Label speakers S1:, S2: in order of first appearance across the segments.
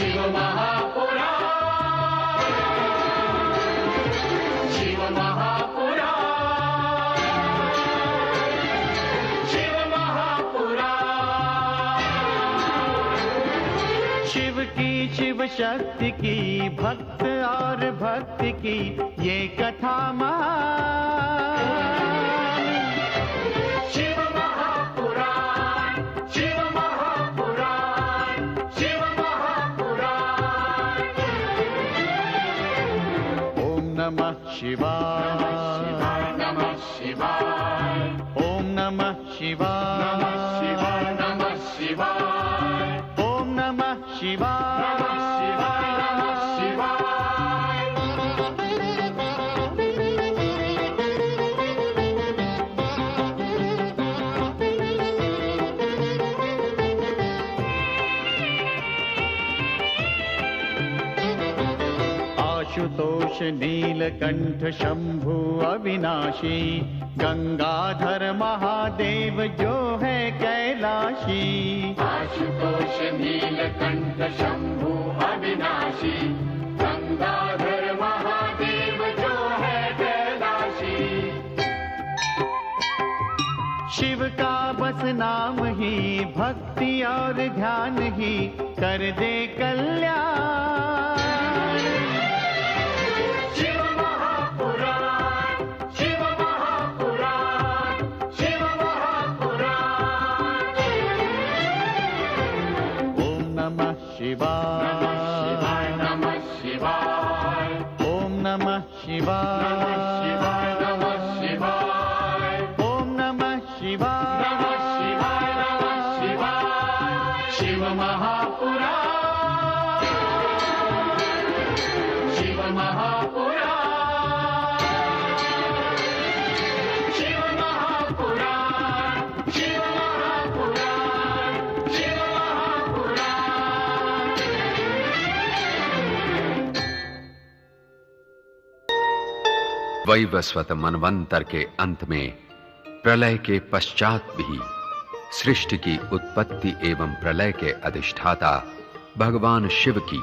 S1: शिव महापुराण, शिव महापुराण, शिव महापुराण।
S2: शिव की शिव शक्ति की भक्त और भक्ति की ये कथा महान।
S1: शिव महापुराण, शिव महापुराण, शिव महापुराण।
S2: ओम नमः शिवाय,
S1: नमः शिवाय,
S2: ओम नमः शिवाय,
S1: नमः शिवाय, नमः शिवाय,
S2: ओम नमः शिवाय।
S1: नमः शिवाय, नमः शिवाय।
S2: आशुतोष नीलकंठ शंभु अविनाशी, गंगाधर महादेव जो है कैलाशी।
S1: आशुतोष नीलकंठ शंभु अविनाशी, गंगाधर महादेव जो है कैलाशी।
S2: शिव का बस नाम ही भक्ति और ध्यान ही कर दे कल्याण।
S1: शिव महापुराण, शिव महापुराण, शिव महापुराण।
S2: ओम नमः शिवाय,
S1: नमः शिवाय, नमः शिवाय,
S2: ओम नमः शिवाय,
S1: नमः शिवाय, नमः शिवाय,
S2: ओम नमः शिवाय,
S1: नमः शिवाय, नमः शिवाय। शिव महापुराण, शिव महापुराण, शिव महापुराण, शिव महापुराण, शिव महापुराण।
S3: वैवस्वत मनवंतर के अंत में प्रलय के पश्चात भी सृष्टि की उत्पत्ति एवं प्रलय के अधिष्ठाता भगवान शिव की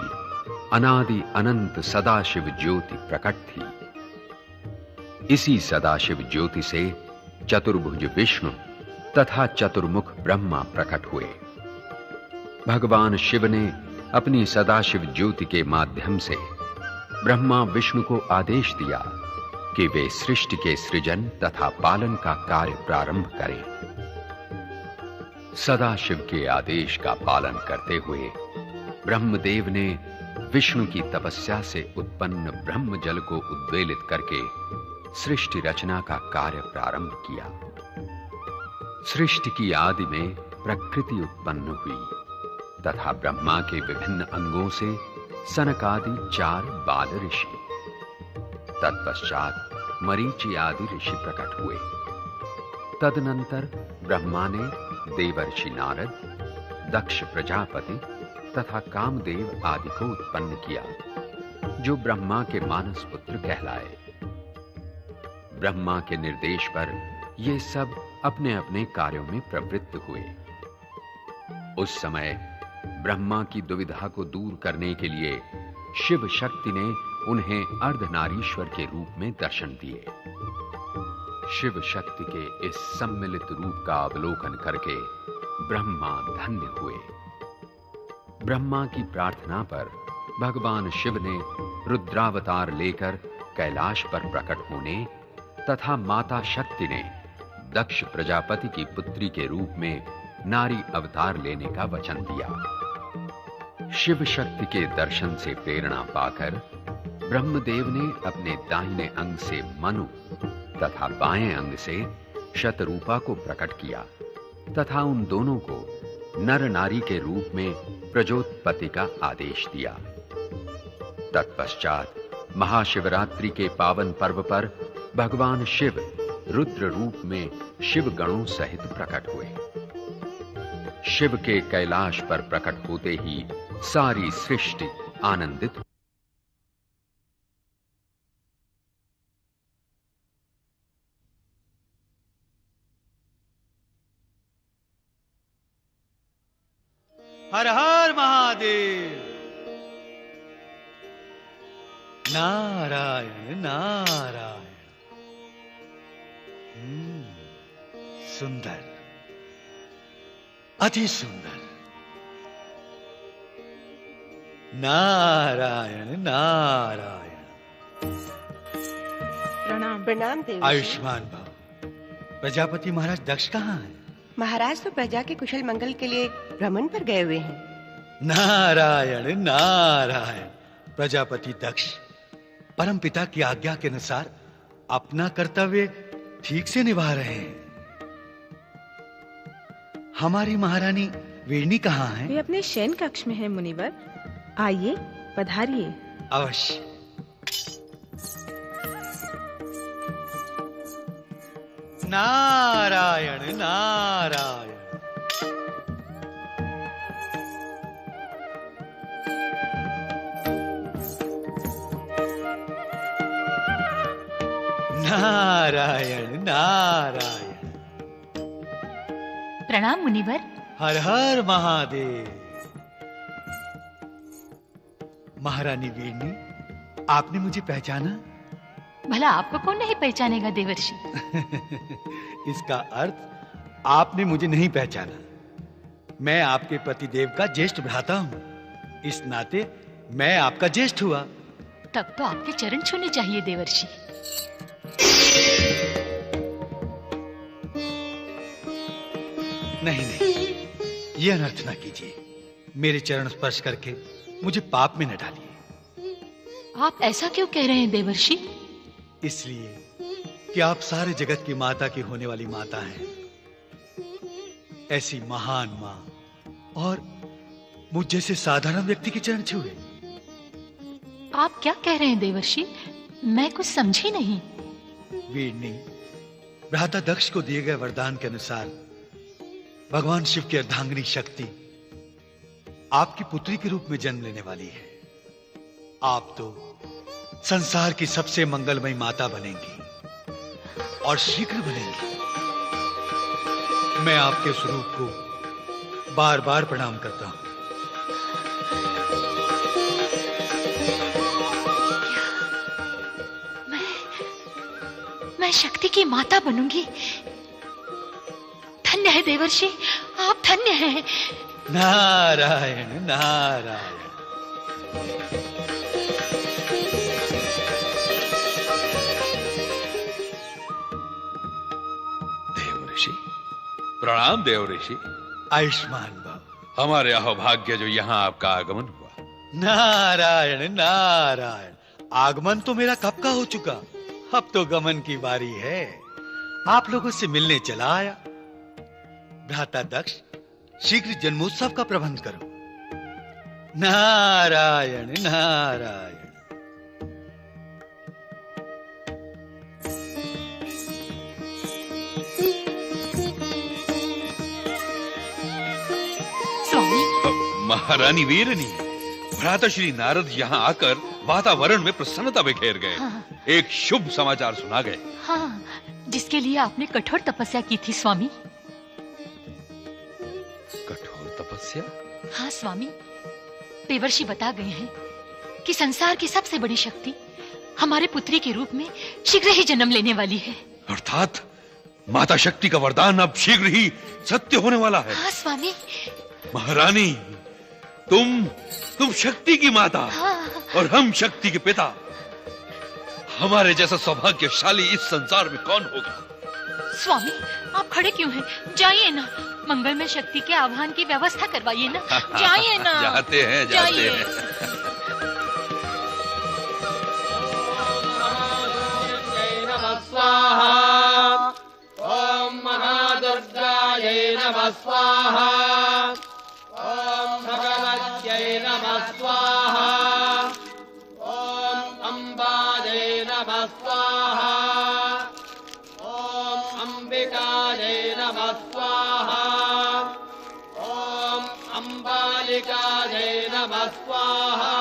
S3: अनादि अनंत सदाशिव ज्योति प्रकट थी। इसी सदाशिव ज्योति से चतुर्भुज विष्णु तथा चतुर्मुख ब्रह्मा प्रकट हुए। भगवान शिव ने अपनी सदाशिव ज्योति के माध्यम से ब्रह्मा विष्णु को आदेश दिया कि वे सृष्टि के सृजन तथा पालन का कार्य प्रारंभ करें। सदाशिव के आदेश का पालन करते हुए ब्रह्मदेव ने विष्णु की तपस्या से उत्पन्न ब्रह्म जल को उद्वेलित करके सृष्टि रचना का कार्य प्रारंभ किया। सृष्टि की आदि में प्रकृति उत्पन्न हुई तथा ब्रह्मा के विभिन्न अंगों से सनकादि 4 बाल ऋषि, तत्पश्चात मरीचि आदि ऋषि प्रकट हुए। तदनंतर ब्रह्मा ने देवर्षि नारद, दक्ष प्रजापति तथा कामदेव आदि को उत्पन्न किया, जो ब्रह्मा के मानस पुत्र कहलाए। ब्रह्मा के निर्देश पर ये सब अपने अपने कार्यों में प्रवृत्त हुए। उस समय ब्रह्मा की दुविधा को दूर करने के लिए शिव शक्ति ने उन्हें अर्धनारीश्वर के रूप में दर्शन दिए। शिव शक्ति के इस सम्मिलित रूप का अवलोकन करके ब्रह्मा धन्य हुए। ब्रह्मा की प्रार्थना पर भगवान शिव ने रुद्रावतार लेकर कैलाश पर प्रकट होने तथा माता शक्ति ने दक्ष प्रजापति की पुत्री के रूप में नारी अवतार लेने का वचन दिया। शिव शक्ति के दर्शन से प्रेरणा पाकर ब्रह्मदेव ने अपने दाहिने अंग से मनु तथा बाएं अंग से शतरूपा को प्रकट किया तथा उन दोनों को नर नारी के रूप में प्रजोत्पत्ति का आदेश दिया। तत्पश्चात महाशिवरात्रि के पावन पर्व पर भगवान शिव रुद्र रूप में शिव गणों सहित प्रकट हुए। शिव के कैलाश पर प्रकट होते ही सारी सृष्टि आनंदित हुई।
S2: हर हर महादेव। नारायण नारायण। सुंदर, अति सुंदर। नारायण नारायण।
S4: प्रणाम।
S5: प्रणाम देव।
S2: आयुष्मान भव। प्रजापति महाराज दक्ष कहाँ हैं?
S5: महाराज तो प्रजा के कुशल मंगल के लिए भ्रमण पर गए हुए हैं।
S2: नारायण नारायण। प्रजापति दक्ष परम पिता की आज्ञा के अनुसार अपना कर्तव्य ठीक से निभा रहे हैं। हमारी महारानी वीरनी कहाँ है?
S4: वे अपने शयन कक्ष में है मुनिवर। आइए, पधारिए।
S2: अवश्य। नारायण नारायण। नारायण नारायण।
S6: प्रणाम मुनिवर।
S2: हर हर महादेव। महारानी वीरनी, आपने मुझे पहचाना?
S6: भला आपको कौन नहीं पहचानेगा देवर्षि।
S2: इसका अर्थ आपने मुझे नहीं पहचाना। मैं आपके पतिदेव का ज्येष्ठ भ्राता हूँ, इस नाते मैं आपका ज्येष्ठ हुआ।
S6: तब तो आपके चरण छूने चाहिए देवर्षि।
S2: नहीं नहीं, ये अनर्थ न कीजिए। मेरे चरण स्पर्श करके मुझे पाप में न डालिए।
S6: आप ऐसा क्यों कह रहे हैं देवर्षि?
S2: इसलिए कि आप सारे जगत की माता की होने वाली माता हैं। ऐसी महान मां और मुझ जैसे साधारण व्यक्ति के चरण छुए।
S6: आप क्या कह रहे हैं देवर्षि? मैं कुछ समझी नहीं।
S2: वीरनी, भ्राता दक्ष को दिए गए वरदान के अनुसार भगवान शिव की अर्धांगिनी शक्ति आपकी पुत्री के रूप में जन्म लेने वाली है। आप तो संसार की सबसे मंगलमयी माता बनेंगी और शीघ्र बनेंगी। मैं आपके स्वरूप को बार बार प्रणाम करता हूं।
S6: मैं शक्ति की माता बनूंगी। धन्य है देवर्षि, आप धन्य हैं।
S2: नारायण नारायण।
S7: देव ऋषि, प्रणाम देव ऋषि।
S2: आयुष्मान भव।
S7: हमारे अहोभाग्य जो यहाँ आपका आगमन हुआ।
S2: नारायण नारायण। आगमन तो मेरा कब का हो चुका, अब तो गमन की बारी है। आप लोगों से मिलने चला आया। भ्राता दक्ष, शीघ्र जन्मोत्सव का प्रबंध करो। नारायण नारायण।
S6: स्वामी,
S7: महारानी वीरनी, भ्राता श्री नारद यहाँ आकर वातावरण में प्रसन्नता बिखेर गए।
S6: हाँ।
S7: एक शुभ समाचार सुना गए।
S6: हाँ, जिसके लिए आपने कठोर तपस्या की थी स्वामी।
S7: कठोर तपस्या?
S6: हाँ स्वामी, देवर्षि बता गए हैं कि संसार की सबसे बड़ी शक्ति हमारे पुत्री के रूप में शीघ्र ही जन्म लेने वाली है।
S7: अर्थात माता शक्ति का वरदान अब शीघ्र ही सत्य होने वाला है।
S6: हाँ स्वामी।
S7: महारानी, तुम शक्ति की माता।
S6: हाँ।
S7: और हम शक्ति के पिता। हमारे जैसा सौभाग्यशाली इस संसार में कौन होगा?
S6: स्वामी, आप खड़े क्यों हैं? जाइए ना, मंगल में शक्ति के आह्वान की व्यवस्था करवाइए ना। जाइए ना।
S7: जाते हैं।
S1: स्वाहा। ओम महादुर्गायै नमः स्वाहा। ओम भगवत्यै नमः स्वाहा। ओम अम्बायै नमः स्वाहा। ओम अंबिकायै नमः स्वाहा। ओम अंबालिकायै नमः स्वाहा।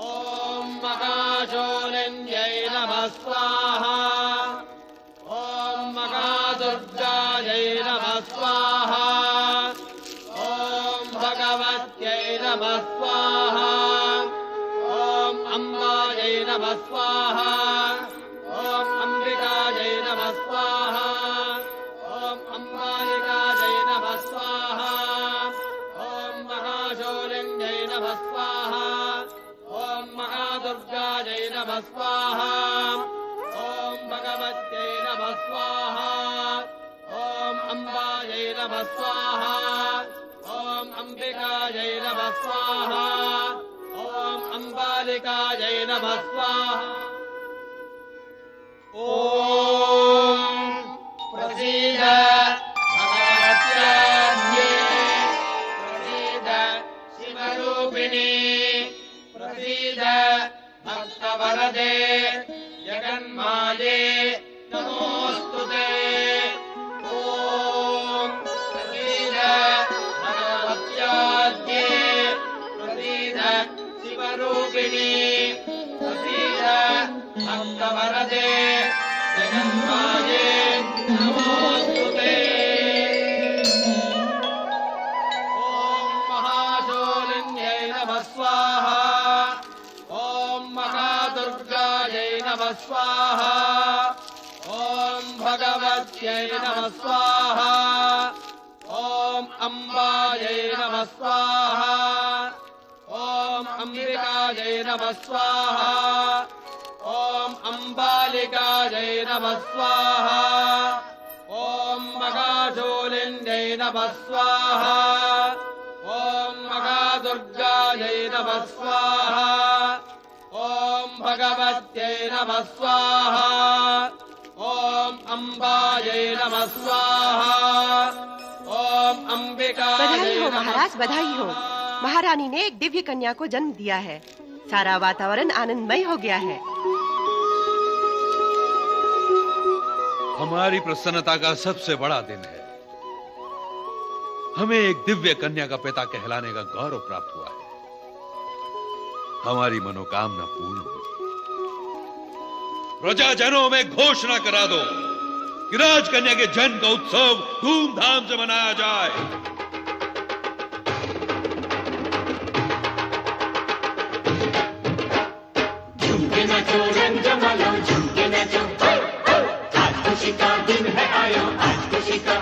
S1: ओम महाशूलिन्यै नमः स्वाहा। ओम महादुर्गायै नमः स्वाहा। ओम भगवत्यै नमः स्वाहा। ओम अम्बायै अंबिकायै नमः स्वाहा ओम अंबिकायै नमः स्वाहा ओम अंबालिकायै नमः स्वाहा ओम महाशौर्यङ्गै नमः स्वाहा ओम महादुर्गायै नमः स्वाहा ओम भगवत्यै नमः स्वाहा ओम अंबायै नमः स्वाहा ओम अंबिकायै नमः स्वाहा ओम अंबालिकायै नमः स्वाहा ओम प्रसीद भगवत्याद्ये प्रसीद शिवरूपिणी प्रसीद भक्तवरदे जगन्माये नमोस्तुते ओम प्रसीद भगवत्याद्ये प्रसीद शिवरूपिणी प्रसीद भक्तवरदे जगन्माये नमोस्तुते ओम महाशौर्यङ्गै नमः स्वाहा ओम महादुर्गायै नमः स्वाहा ओम भगवत्यै नमः स्वाहा ओम अंबायै नमः स्वाहा ओम अंबिकायै नमः स्वाहा ओम अंबालिकायै नमः स्वाहा ओम महाशौर्यङ्गै नमः स्वाहा ओम महादुर्गायै नमः स्वाहा ओम भगवत्यै नमः स्वाहा ओम अंबायै नमः स्वाहा ओम अंबिकायै
S5: बधाई हो
S1: नमः
S5: महाराज, बधाई हो। महारानी ने एक दिव्य कन्या को जन्म दिया है। सारा वातावरण आनंदमय हो गया है।
S7: हमारी प्रसन्नता का सबसे बड़ा दिन है। हमें एक दिव्य कन्या का पिता कहलाने का गौरव प्राप्त हुआ है। हमारी मनोकामना पूर्ण हुई। प्रजाजनों में घोषणा करा दो कि राजकन्या के जन्म का उत्सव धूमधाम से मनाया जाए।
S8: झुमके नाचो, रंग जमालो, झुमके नाचो, आज खुशी का दिन है आयो, आज खुशी का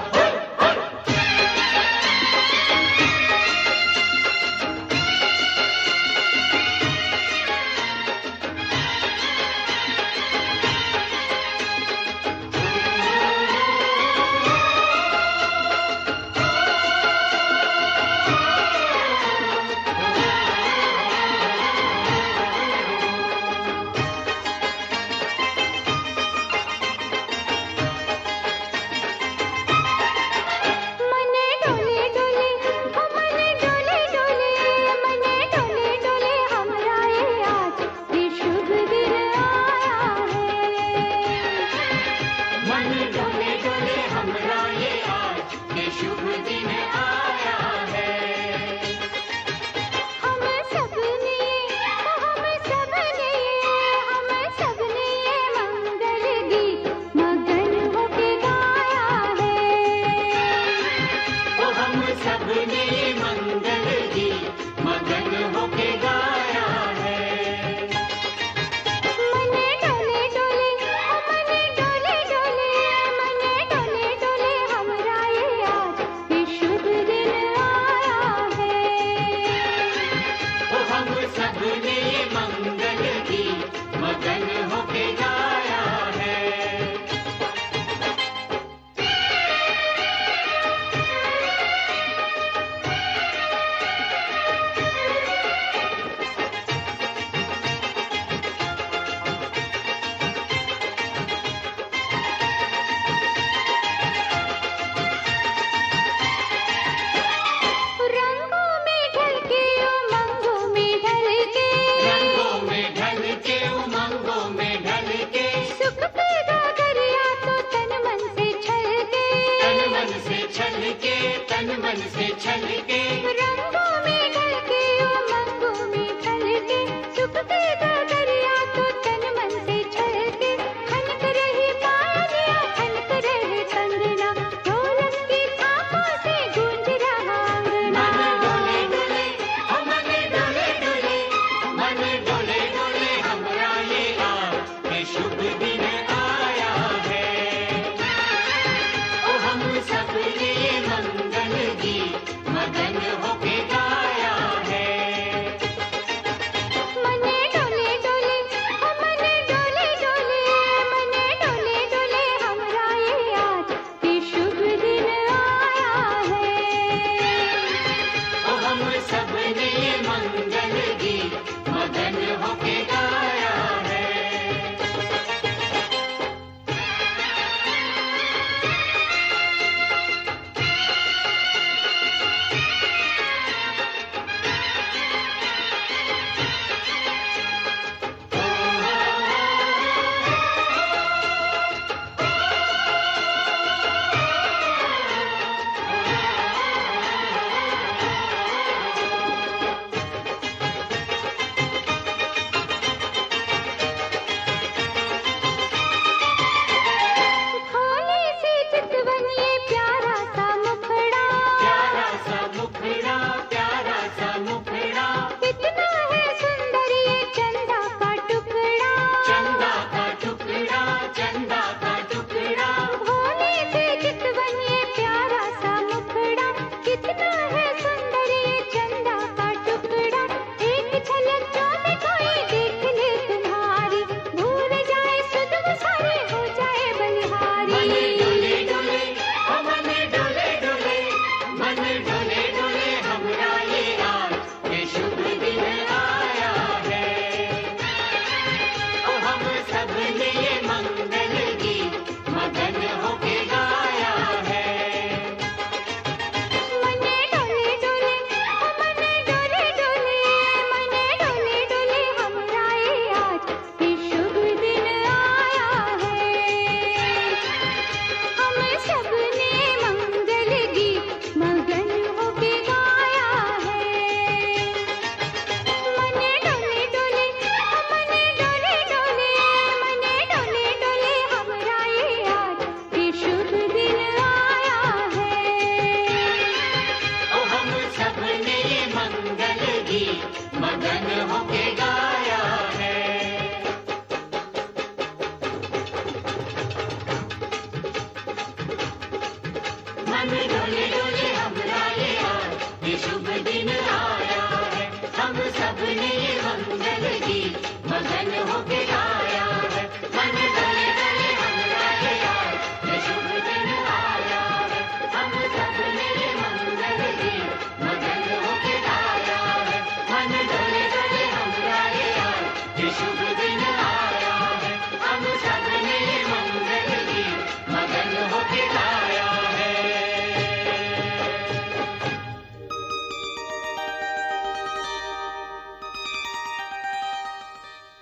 S8: सबने मंगल गीत मगन होके गाया है।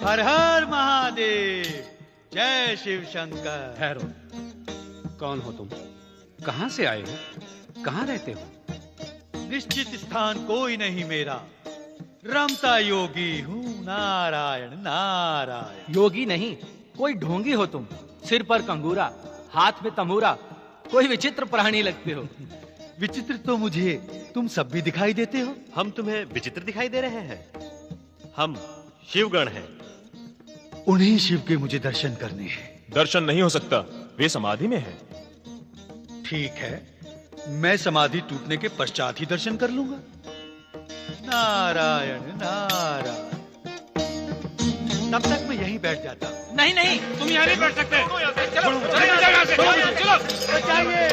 S2: हर हर महादेव, जय शिव शंकर।
S9: ठहरो, कौन हो तुम? कहां से आए हो? कहां रहते हो?
S2: निश्चित स्थान कोई नहीं मेरा, रमता योगी हूँ, नारायण नारायण।
S10: योगी नहीं, कोई ढोंगी हो तुम। सिर पर कंगूरा, हाथ में तमूरा, कोई विचित्र प्राणी लगते हो।
S2: विचित्र तो मुझे तुम सब भी दिखाई देते हो।
S11: हम तुम्हें विचित्र दिखाई दे रहे हैं? हम शिवगण हैं।
S2: उन्हीं शिव के मुझे दर्शन करने हैं।
S11: दर्शन नहीं हो सकता, वे समाधि में हैं।
S2: ठीक है, मैं समाधि टूटने के पश्चात ही दर्शन कर लूंगा। नारायण नारायण। तब तक मैं यहीं बैठ जाता हूँ।
S10: नहीं नहीं,
S9: तुम यहाँ नहीं बैठ सकते।
S10: चलो
S9: चलो,
S2: बचाइए,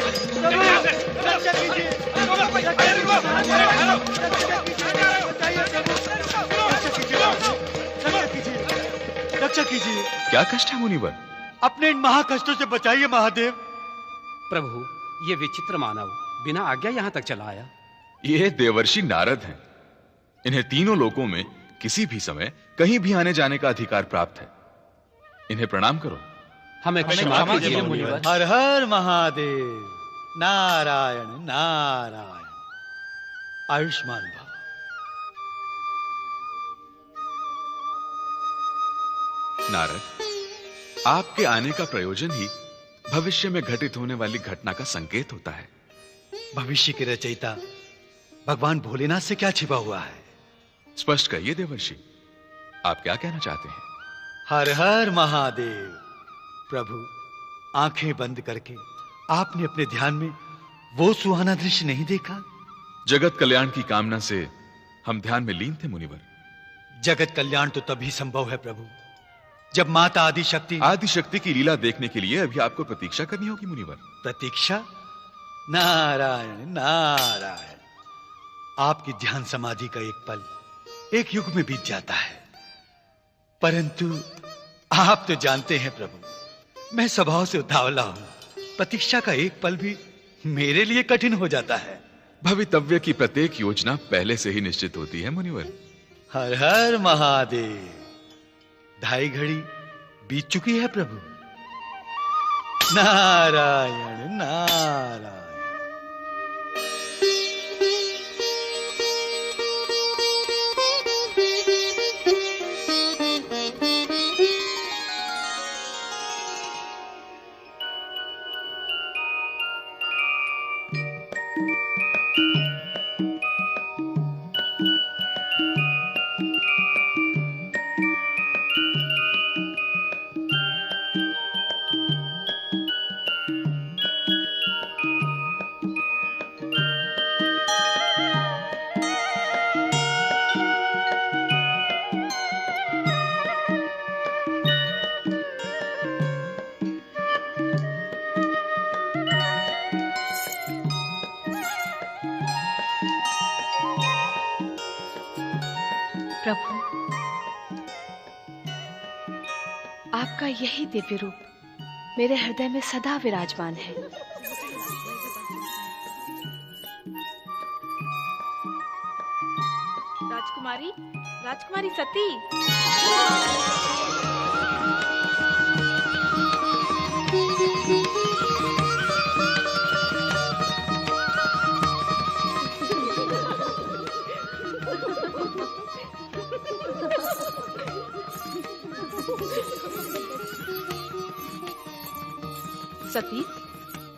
S2: रक्षा कीजिए, रक्षा कीजिए।
S3: क्या कष्ट है मुनिवर?
S2: अपने इन महाकष्टों से बचाइए महादेव।
S9: प्रभु, ये विचित्र मानव बिना आज्ञा यहाँ तक चला आया।
S3: ये देवर्षि नारद हैं। इन्हें तीनों लोकों में किसी भी समय कहीं भी आने जाने का अधिकार प्राप्त है। इन्हें प्रणाम करो।
S9: हमें क्षमा कीजिए मुनिवर।
S2: हर हर महादेव, नारायण नारायण। आयुष्मान भव।
S3: नारद, आपके आने का प्रयोजन ही भविष्य में घटित होने वाली घटना का संकेत होता है।
S2: भविष्य के रचयिता भगवान भोलेनाथ से क्या छिपा हुआ है?
S3: स्पष्ट कहिए देवर्षि, आप क्या कहना चाहते हैं?
S2: हर हर महादेव। प्रभु, आंखें बंद करके आपने अपने ध्यान में वो सुहाना दृश्य नहीं देखा?
S3: जगत कल्याण की कामना से हम ध्यान में लीन थे मुनिवर।
S2: जगत कल्याण तो तभी संभव है प्रभु, जब माता आदिशक्ति
S3: की लीला देखने के लिए अभी आपको प्रतीक्षा करनी होगी मुनिवर।
S2: प्रतीक्षा? नारायण नारायण। आपकी ध्यान समाधि का एक पल एक युग में बीत जाता है, परंतु आप तो जानते हैं प्रभु, मैं स्वभाव से उतावला हूं। प्रतीक्षा का एक पल भी मेरे लिए कठिन हो जाता है।
S12: भवितव्य की प्रत्येक योजना पहले से ही निश्चित होती है मुनिवर।
S2: हर हर महादेव। 2.5 घड़ी बीत चुकी है प्रभु। नारायण नारायण।
S13: प्रभु, आपका यही दिव्य रूप मेरे हृदय में सदा विराजमान है।
S4: राजकुमारी, राजकुमारी सती।
S13: सती,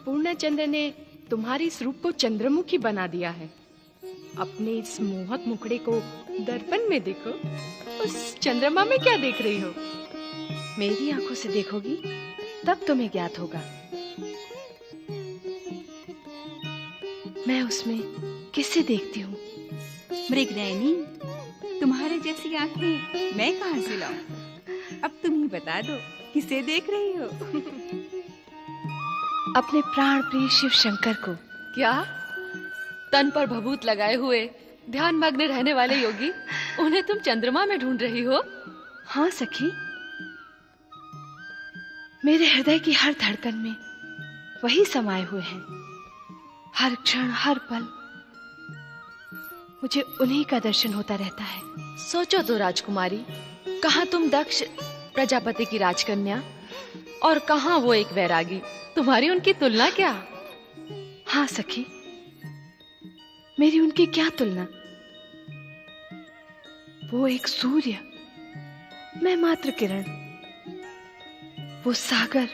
S13: पूर्णचंद्र ने तुम्हारी इस रूप को चंद्रमुखी बना दिया है। अपने इस मोहक मुखड़े को दर्पण में देखो। उस चंद्रमा में क्या देख रही हो? मेरी आंखों से देखोगी तब तुम्हें ज्ञात होगा। मैं उसमें किसे देखती हूँ?
S14: मृगनयनी, तुम्हारे जैसी आंखें मैं कहाँ से लाऊं? अब तुम ही बता दो, किसे देख रही हो?
S13: अपने प्राण प्रिय शिव शंकर को।
S5: क्या तन पर भभूत लगाए हुए ध्यान मग्न रहने वाले योगी, उन्हें तुम चंद्रमा में ढूंढ रही हो?
S13: हाँ सखी, मेरे हृदय की हर धड़कन में वही समाये हुए हैं। हर क्षण हर पल मुझे उन्हीं का दर्शन होता रहता है। सोचो तो राजकुमारी, कहाँ तुम दक्ष प्रजापति की राजकन्या और कहाँ वो एक वैरागी। तुम्हारी उनकी तुलना क्या? हाँ सखी, मेरी उनकी क्या तुलना। वो एक सूर्य, मैं मात्र किरण। वो सागर,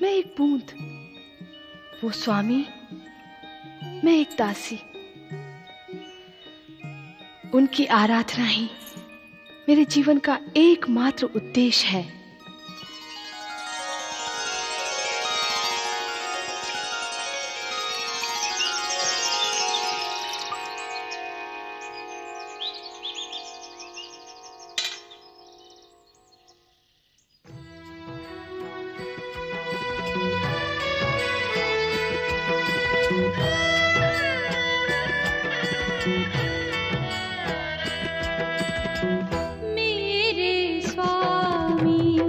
S13: मैं एक बूंद। वो स्वामी, मैं एक दासी। उनकी आराधना ही मेरे जीवन का एकमात्र उद्देश्य है।
S8: मेरे स्वामी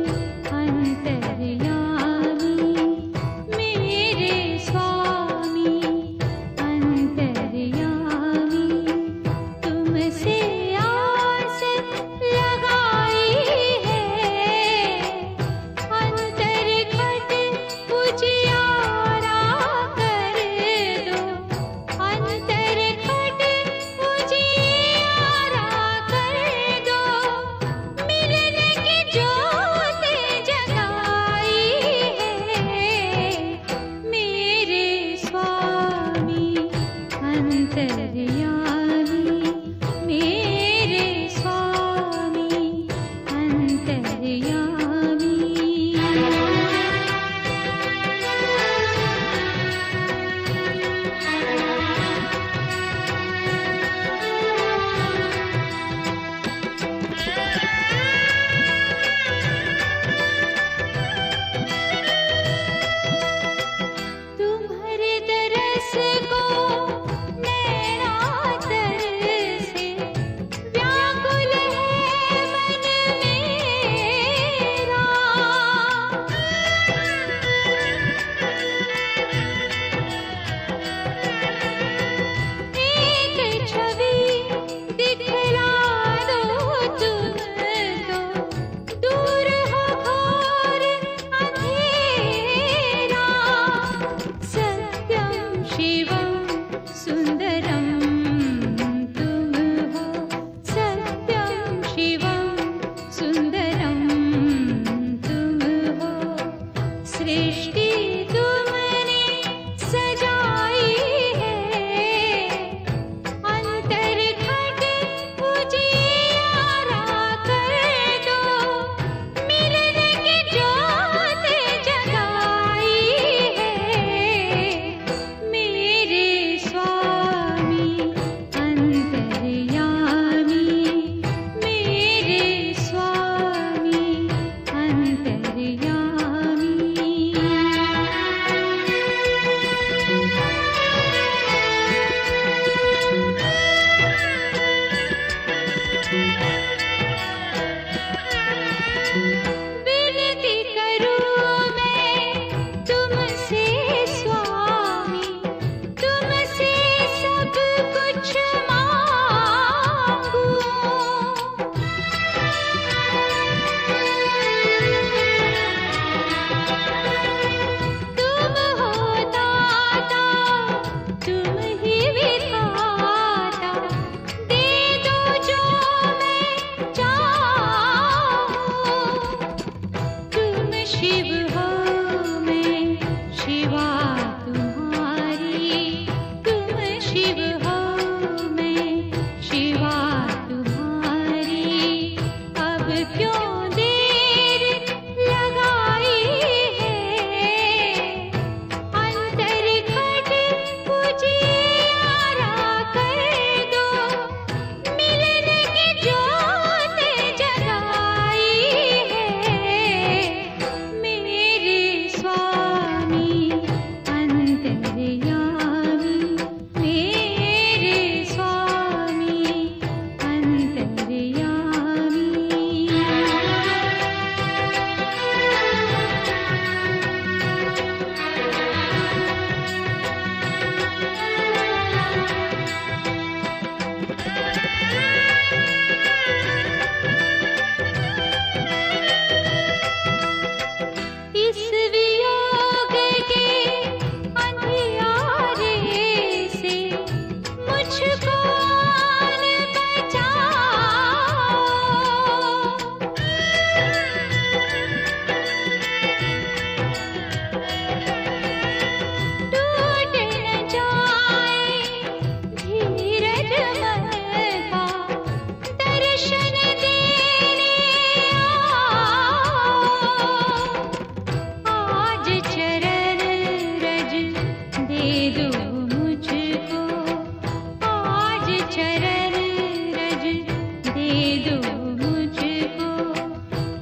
S15: दो मुझको,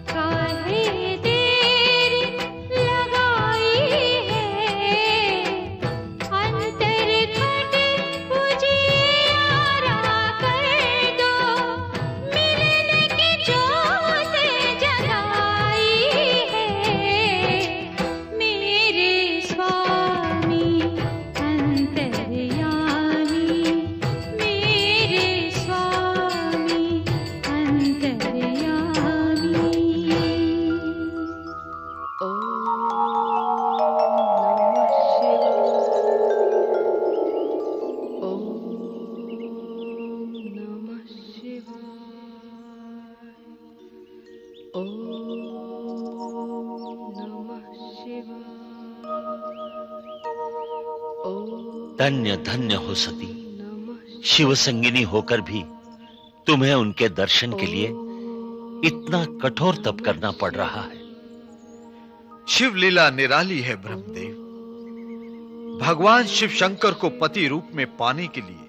S15: काहे देर लगाई है, अंतर खट उजियारा कर दो, मिलने की जोत जगाई है, मेरे स्वामी अंतर्यामी, मेरे स्वामी अंतर्यामी।
S16: धन्य धन्य हो सती, शिव संगिनी होकर भी तुम्हें उनके दर्शन के लिए इतना कठोर तप करना पड़ रहा है।
S17: शिव लीला निराली है ब्रह्मदेव। भगवान शिव शंकर को पति रूप में पाने के लिए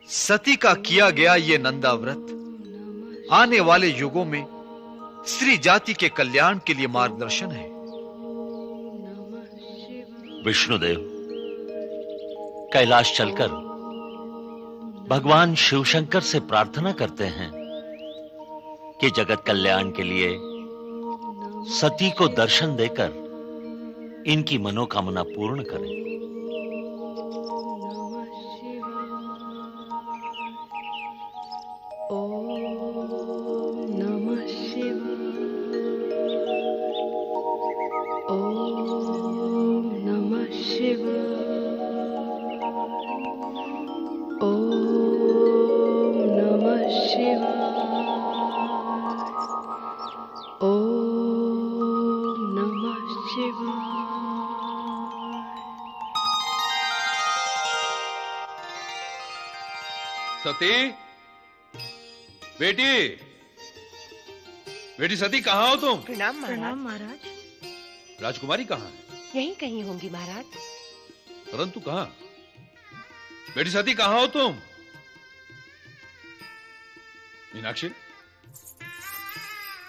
S17: सती का किया गया ये नंदा व्रत आने वाले युगों में स्त्री जाति के कल्याण के लिए मार्गदर्शन है।
S16: विष्णुदेव, कैलाश चलकर भगवान शिव शंकर से प्रार्थना करते हैं कि जगत कल्याण के लिए सती को दर्शन देकर इनकी मनोकामना पूर्ण करें।
S7: सती, बेटी, बेटी सती, कहाँ हो तुम?
S18: प्रणाम महाराज।
S7: राजकुमारी कहाँ है?
S18: यहीं कहीं होंगी महाराज।
S7: परंतु कहाँ? बेटी सती, कहाँ हो तुम? मीनाक्षी,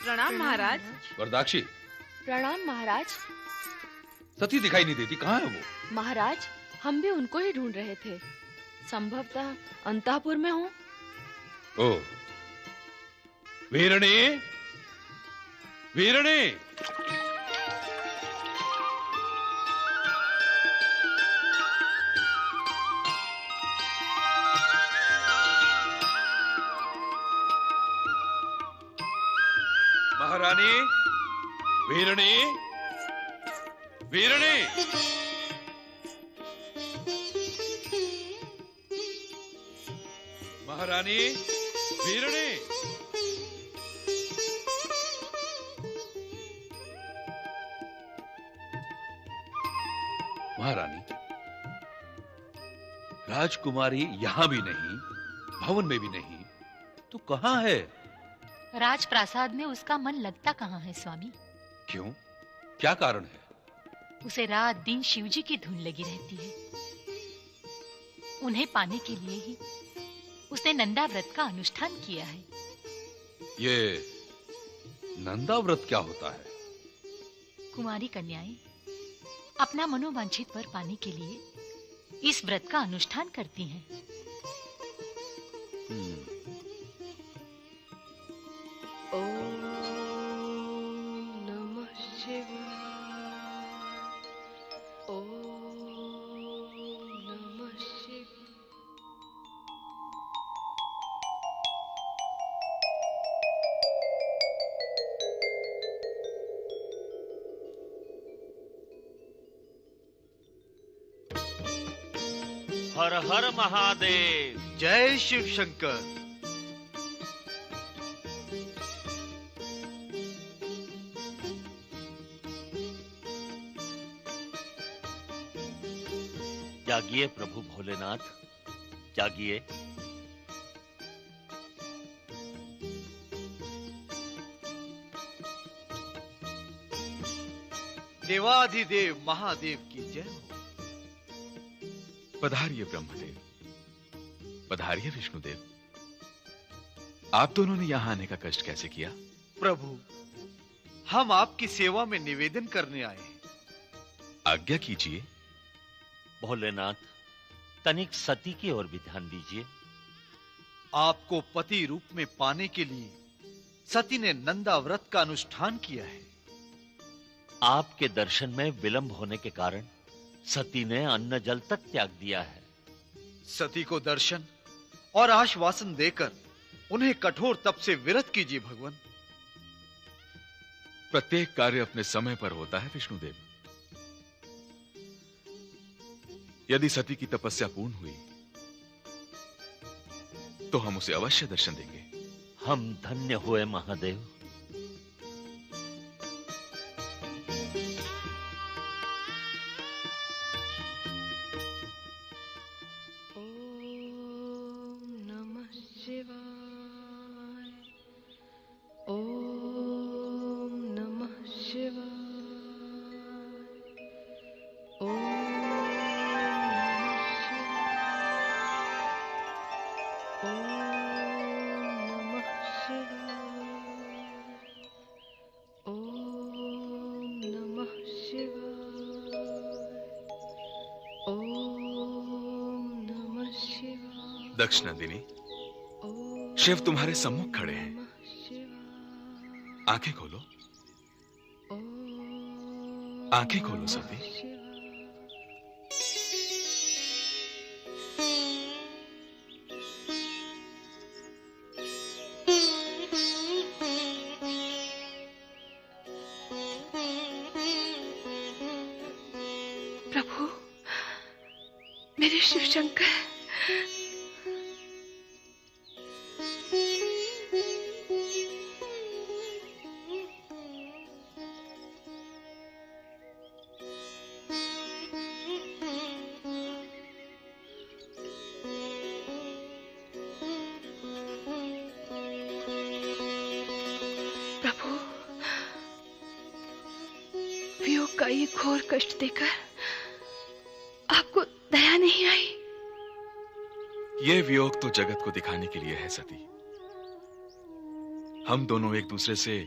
S4: प्रणाम महाराज।
S7: वरदाक्षी,
S5: प्रणाम महाराज।
S7: सती दिखाई नहीं देती, कहाँ है वो?
S5: महाराज, हम भी उनको ही ढूंढ रहे थे, संभवतः अंतःपुर में हो।
S7: ओ, वीरणी, वीरणी, महारानी, वीरणी, वीरणी, महारानी, वीरणी। महारानी, राजकुमारी यहां भी नहीं, भवन में भी नहीं, तो कहां है?
S6: राजप्रासाद में उसका मन लगता कहाँ है स्वामी?
S7: क्यों? क्या कारण है?
S6: उसे रात दिन शिवजी की धुन लगी रहती है। उन्हें पाने के लिए ही उसने नंदा व्रत का अनुष्ठान किया है।
S7: ये नंदा व्रत क्या होता है?
S6: कुमारी कन्याएं अपना मनोवांछित वर पाने के लिए इस व्रत का अनुष्ठान करती हैं।
S16: हर हर महादेव।
S17: जय शिव शंकर।
S16: जागिए प्रभु भोलेनाथ, जागिए।
S17: देवाधिदेव महादेव की जय हो।
S12: पधारिए ब्रह्मदेव, पधारिए विष्णुदेव। आप दोनों ने यहां आने का कष्ट कैसे किया?
S17: प्रभु, हम आपकी सेवा में निवेदन करने आए हैं।
S12: आज्ञा कीजिए।
S16: भोलेनाथ, तनिक सती की ओर भी ध्यान दीजिए।
S17: आपको पति रूप में पाने के लिए सती ने नंदा व्रत का अनुष्ठान किया है।
S16: आपके दर्शन में विलंब होने के कारण सती ने अन्न जल तक त्याग दिया है।
S17: सती को दर्शन और आश्वासन देकर उन्हें कठोर तप से विरत कीजिए भगवान।
S12: प्रत्येक कार्य अपने समय पर होता है विष्णुदेव। यदि सती की तपस्या पूर्ण हुई तो हम उसे अवश्य दर्शन देंगे।
S16: हम धन्य हुए महादेव।
S12: दक्ष नंदिनी, शिव तुम्हारे सम्मुख खड़े हैं। आंखें खोलो, आंखें खोलो सती।
S13: प्रभु, मेरे शिव शंकर, वियोग का ये घोर कष्ट देकर आपको दया नहीं आई?
S12: यह वियोग तो जगत को दिखाने के लिए है सती। हम दोनों एक दूसरे से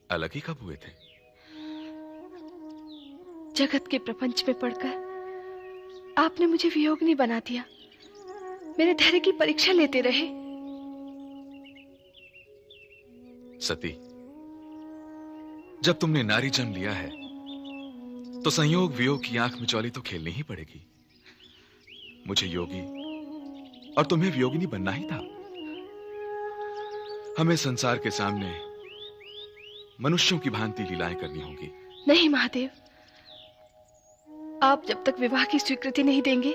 S12: अलग ही कब हुए थे?
S13: जगत के प्रपंच में पड़कर आपने मुझे वियोगनी बना दिया। मेरे धैर्य की परीक्षा लेते रहे।
S12: सती, जब तुमने नारी जन्म लिया है तो संयोग वियोग की आंख मिचौली तो खेलनी ही पड़ेगी। मुझे योगी और तुम्हें वियोगिनी बनना ही था। हमें संसार के सामने मनुष्यों की भांति लीलाएं करनी होंगी।
S13: नहीं महादेव, आप जब तक विवाह की स्वीकृति नहीं देंगे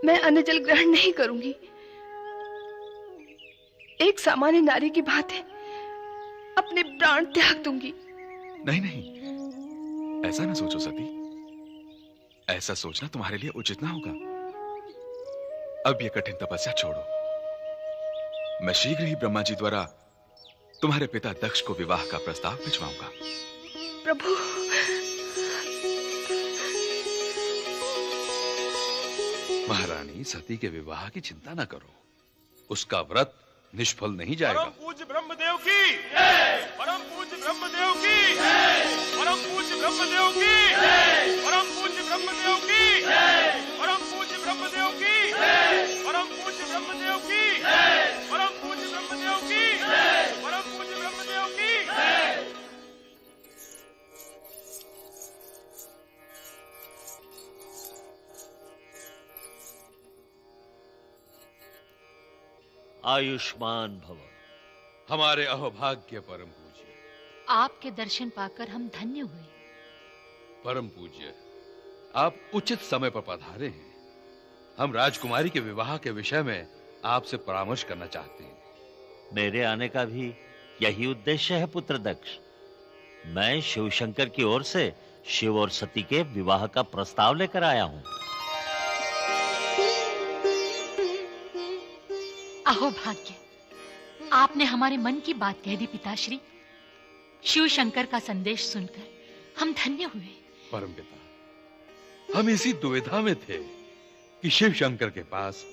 S13: मैं अन्न जल ग्रहण नहीं करूंगी। एक सामान्य नारी की भांति अपने प्राण त्याग दूंगी।
S12: नहीं नहीं, ऐसा ना सोचो सती। ऐसा सोचना तुम्हारे लिए उचित ना होगा। अब यह कठिन तपस्या छोड़ो। मैं शीघ्र ही ब्रह्मा जी द्वारा तुम्हारे पिता दक्ष को विवाह का प्रस्ताव भिजवाऊंगा।
S13: प्रभु,
S7: महारानी, सती के विवाह की चिंता न करो। उसका व्रत निष्फल नहीं जाएगा।
S19: परम पूज्य ब्रह्मदेव की, परम पूज्य ब्रह्मदेव की, परम पूज्य ब्रह्मदेव की, परम पूज्य ब्रह्मदेव की, परम पूज्य ब्रह्मदेव की, परम पूज्य ब्रह्मदेव की, परम पूज्य ब्रह्मदेव की, परम पूज्य ब्रह्मदेव की।
S16: आयुष्मान भव।
S7: हमारे अहोभाग्य परम पूज्य,
S6: आपके दर्शन पाकर हम धन्य हुए।
S7: परम पूज्य, आप उचित समय पर पधारे हैं। हम राजकुमारी के विवाह के विषय में आपसे परामर्श करना चाहते हैं।
S16: मेरे आने का भी यही उद्देश्य है पुत्र दक्ष। मैं शिव शंकर की ओर से शिव और सती के विवाह का प्रस्ताव लेकर आया हूं।
S6: अहो भाग्य, आपने हमारे मन की बात कह दी पिताश्री। शिव शंकर का संदेश सुनकर हम धन्य हुए।
S7: परम पिता, हम इसी दुविधा में थे कि शिव शंकर के पास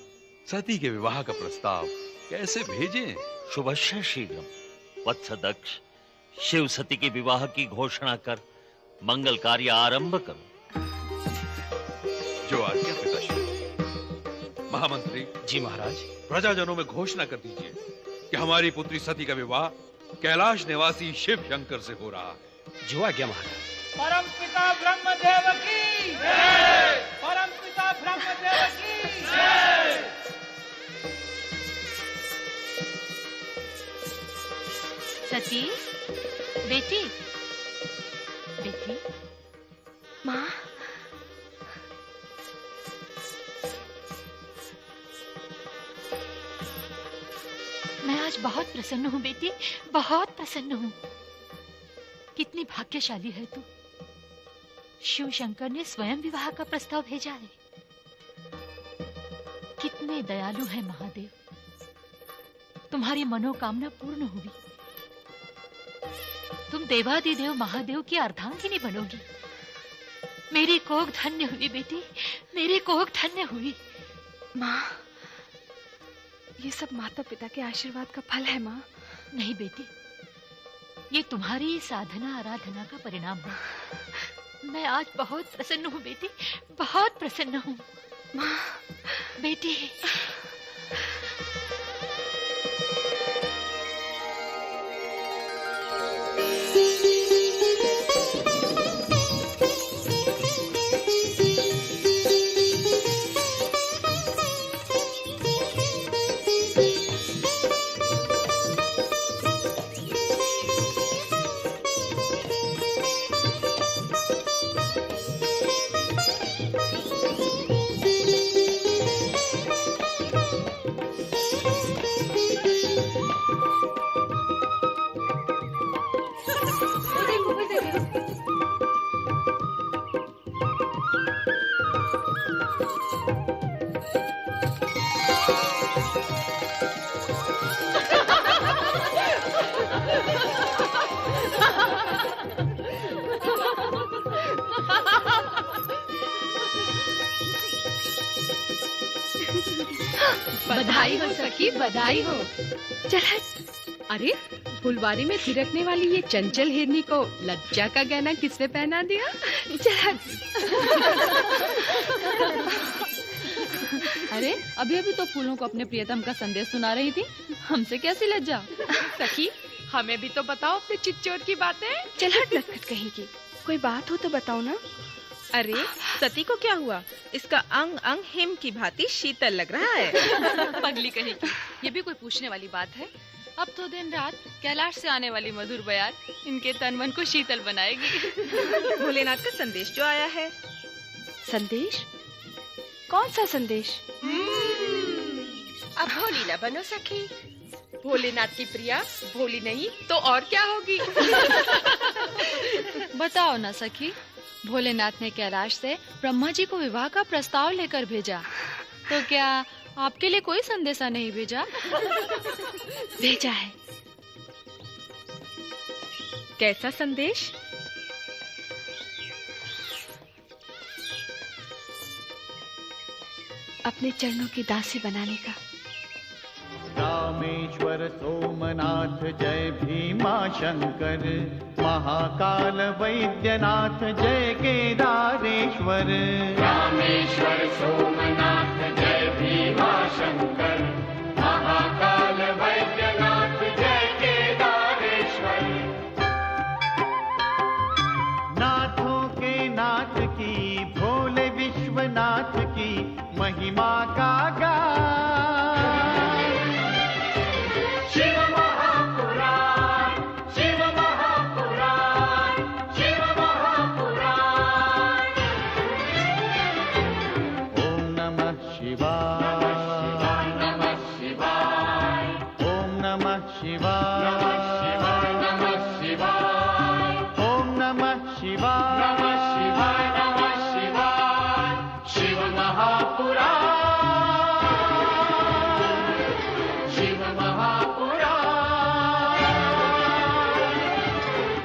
S7: सती के विवाह का प्रस्ताव कैसे भेजें?
S16: शुभस्य शीघ्रम। वत्स दक्ष, शिव सती के विवाह की घोषणा कर मंगल कार्य आरंभ करो।
S7: जो आज्ञा पिताश्री। महामंत्री
S9: जी महाराज।
S7: प्रजाजनों में घोषणा कर दीजिए कि हमारी पुत्री सती का विवाह कैलाश निवासी शिव शंकर से हो रहा है।
S9: जो आज्ञा महाराज।
S1: परम पिता ब्रह्मदेव की जय। परम पिता ब्रह्मदेव की जय।
S6: सती, बेटी, बेटी,
S13: माँ,
S6: मैं आज बहुत प्रसन्न हूँ बेटी, बहुत प्रसन्न हूँ। कितनी भाग्यशाली है तू। शिव शंकर ने स्वयं विवाह का प्रस्ताव भेजा है। कितने दयालु है महादेव। तुम्हारी मनोकामना पूर्ण हुई। तुम देवादिदेव महादेव की अर्धांगिनी बनोगी। मेरी कोख धन्य हुई बेटी, मेरी कोख धन्य हुई।
S13: माँ, ये सब माता पिता के आशीर्वाद का फल है माँ।
S6: नहीं बेटी, ये तुम्हारी साधना आराधना का परिणाम है। मैं आज बहुत प्रसन्न हूँ बेटी, बहुत प्रसन्न हूँ।
S13: माँ,
S6: बेटी,
S13: बधाई हो सखी, बधाई हो। चल हट। अरे, फुलवारी में थिरकने वाली ये चंचल हिरनी को लज्जा का गहना किसने पहना दिया? चल हट।
S5: अरे, अभी अभी तो फूलों को अपने प्रियतम का संदेश सुना रही थी। हमसे कैसी लज्जा?
S13: सखी, हमें भी तो बताओ अपने चिच्चोर की बातें। चल हट, नटखट कहेगी। कोई बात हो तो बताओ ना।
S4: अरे, सती को क्या हुआ? इसका अंग अंग हिम की भांति शीतल लग रहा है।
S5: पगली कहेगी, ये भी कोई पूछने वाली बात है? अब तो दिन रात कैलाश से आने वाली मधुर बयार इनके तन मन को शीतल बनाएगी।
S4: भोलेनाथ का संदेश जो आया है।
S13: संदेश? कौन सा संदेश?
S18: अब भोली ना बनो सखी।
S13: भोलेनाथ की प्रिया भोली नहीं तो और क्या होगी?
S5: बताओ ना सखी, भोलेनाथ ने कैलाश से ब्रह्मा जी को विवाह का प्रस्ताव लेकर भेजा, तो क्या आपके लिए कोई संदेशा नहीं भेजा?
S13: भेजा है। कैसा संदेश? अपने चरणों की दासी बनाने का।
S20: रामेश्वर सोमनाथ जय भीमा शंकर, महाकाल वैद्यनाथ जय केदारेश्वर।
S8: रामेश्वर सोमनाथ जय भीमा शंकर, महाकाल वैद्यनाथ जय केदारेश्वर।
S20: नाथों के नाथ की, भोले विश्वनाथ की महिमा का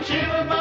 S8: शिव